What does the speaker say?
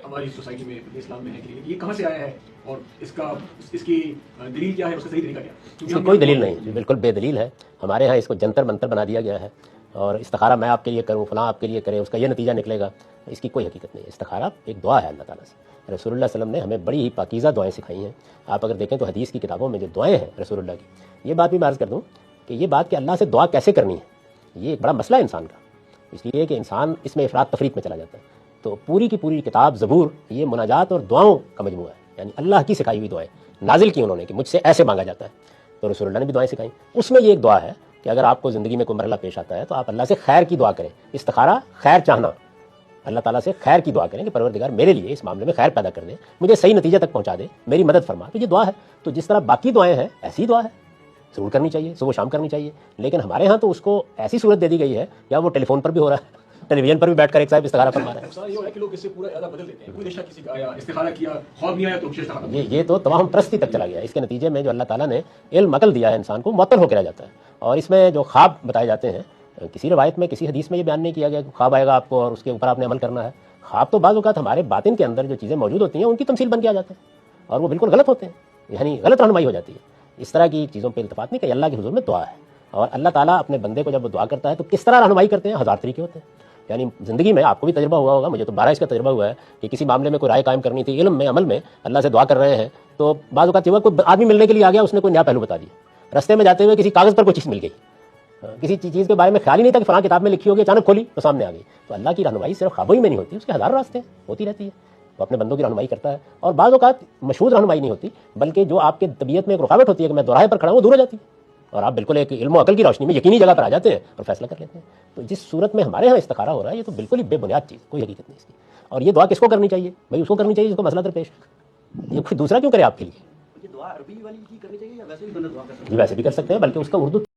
ہماری سوسائٹی میں اسلام میں ہے کہ یہ کہاں سے آیا ہے اور اس کی دلیل کیا ہے، اس کا صحیح طریقہ کیا ہے؟ اس کی کوئی دلیل نہیں، بالکل بے دلیل ہے. ہمارے ہاں اس کو جنتر منتر بنا دیا گیا ہے، اور استخارہ میں آپ کے لیے کروں، فلاں آپ کے لیے کرے، اس کا یہ نتیجہ نکلے گا. اس کی کوئی حقیقت نہیں ہے. استخارہ ایک دعا ہے اللہ تعالیٰ سے. رسول اللہ صلی اللہ علیہ وسلم نے ہمیں بڑی ہی پاکیزہ دعائیں سکھائی ہیں. آپ اگر دیکھیں تو حدیث کی کتابوں میں جو دعائیں ہیں رسول اللہ کی، یہ بات بھی میں عرض کر دوں کہ یہ بات کہ اللہ سے دعا کیسے کرنی ہے، یہ ایک بڑا مسئلہ ہے انسان کا. اس لیے کہ انسان اس میں افراط تفریط میں چلا جاتا ہے. تو پوری کی پوری کتاب زبور یہ مناجات اور دعاؤں کا مجموعہ ہے، یعنی اللہ کی سکھائی ہوئی دعائیں نازل کی انہوں نے کہ مجھ سے ایسے مانگا جاتا ہے. تو رسول اللہ نے بھی دعائیں سکھائیں. اس میں یہ ایک دعا ہے کہ اگر آپ کو زندگی میں کوئی مرحلہ پیش آتا ہے تو آپ اللہ سے خیر کی دعا کریں. استخارہ خیر چاہنا، اللہ تعالیٰ سے خیر کی دعا کریں کہ پروردگار میرے لیے اس معاملے میں خیر پیدا کر دے، مجھے صحیح نتیجے تک پہنچا دے، میری مدد فرما. تو یہ دعا ہے. تو جس طرح باقی دعائیں ہیں ایسی ہی دعا ہے، ضرور کرنی چاہیے، صبح شام کرنی چاہیے. لیکن ہمارے ہاں تو اس کو ایسی صورت دے دی گئی ہے یا وہ ٹیلی فون پر بھی ہو رہا ہے، ٹیلی ویژن پر بھی بیٹھ کر ایک صاحب استخارہ فرما رہا ہے. یہ ہو رہا ہے کہ لوگ اس سے پورا ارادہ بدل دیتے ہیں. کوئی رشتہ کسی کا آیا، استخارہ کیا، خواب نہیں آیا تو استخارہ. یہ تو تمام پرستی تک چلا گیا. اس کے نتیجے میں جو اللہ تعالیٰ نے علم عقل دیا ہے انسان کو، معطل ہو کے رہ جاتا ہے. اور اس میں جو خواب بتائے جاتے ہیں، کسی روایت میں کسی حدیث میں یہ بیان نہیں کیا گیا کہ خواب آئے گا آپ کو اور اس کے اوپر آپ نے عمل کرنا ہے. خواب تو بعض اوقات ہمارے باطن کے اندر جو چیزیں موجود ہوتی ہیں ان کی تمثیل بن کے آ جاتے ہیں اور وہ بالکل غلط ہوتے ہیں، یعنی غلط رہنمائی ہو جاتی ہے. اس طرح کی چیزوں پہ التفات نہیں کہ اللہ کے حضور میں دعا ہے. اور اللہ تعالیٰ اپنے بندے کو جب وہ دعا کرتا ہے تو کس طرح رہنمائی کرتے ہیں، ہزار طریقے ہوتے ہیں. یعنی زندگی میں آپ کو بھی تجربہ ہوا ہوگا، مجھے تو 12 اس کا تجربہ ہوا ہے کہ کسی معاملے میں کوئی رائے قائم کرنی تھی، علم میں عمل میں اللہ سے دعا کر رہے ہیں تو بعض اوقات یہ ہوا کوئی آدمی ملنے کے لیے آ گیا، اس نے کوئی نیا پہلو بتا دیا. رستے میں جاتے ہوئے کسی کاغذ پر کوئی چیز مل گئی، کسی چیز کے بارے میں خیال ہی نہیں تھا کہ فلاں کتاب میں لکھی ہوگی، اچانک کھولی تو سامنے آ گئی. تو اللہ کی رہنمائی صرف خوابوں ہی میں نہیں ہوتی، اس کے ہزاروں راستے ہوتی رہتی ہے. وہ اپنے بندوں کی رہنمائی کرتا ہے. اور بعض اوقات مشہور رہنمائی نہیں ہوتی بلکہ جو آپ کے طبیعت میں ایک رکاوٹ ہوتی ہے کہ میں دوراہے پر کھڑا ہوں، وہ دور ہو جاتی ہے اور آپ بالکل ایک علم و عقل کی روشنی میں یقینی جگہ پر آ جاتے ہیں اور فیصلہ کر لیتے ہیں. تو جس صورت میں ہمارے ہاں استخارہ ہو رہا ہے یہ تو بالکل ہی بے بنیاد چیز، کوئی حقیقت نہیں اس کی. اور یہ دعا کس کو کرنی چاہیے؟ بھائی اس کو کرنی چاہیے جس کو مسئلہ درپیش ہے. یہ کوئی دوسرا کیوں کرے آپ کے لیے؟ یہ دعا عربی والی ہی کرنی چاہیے یا ویسے بھی دعا کر سکتے ہیں؟ جی ویسے بھی کر سکتے ہیں، بلکہ اس کا اردو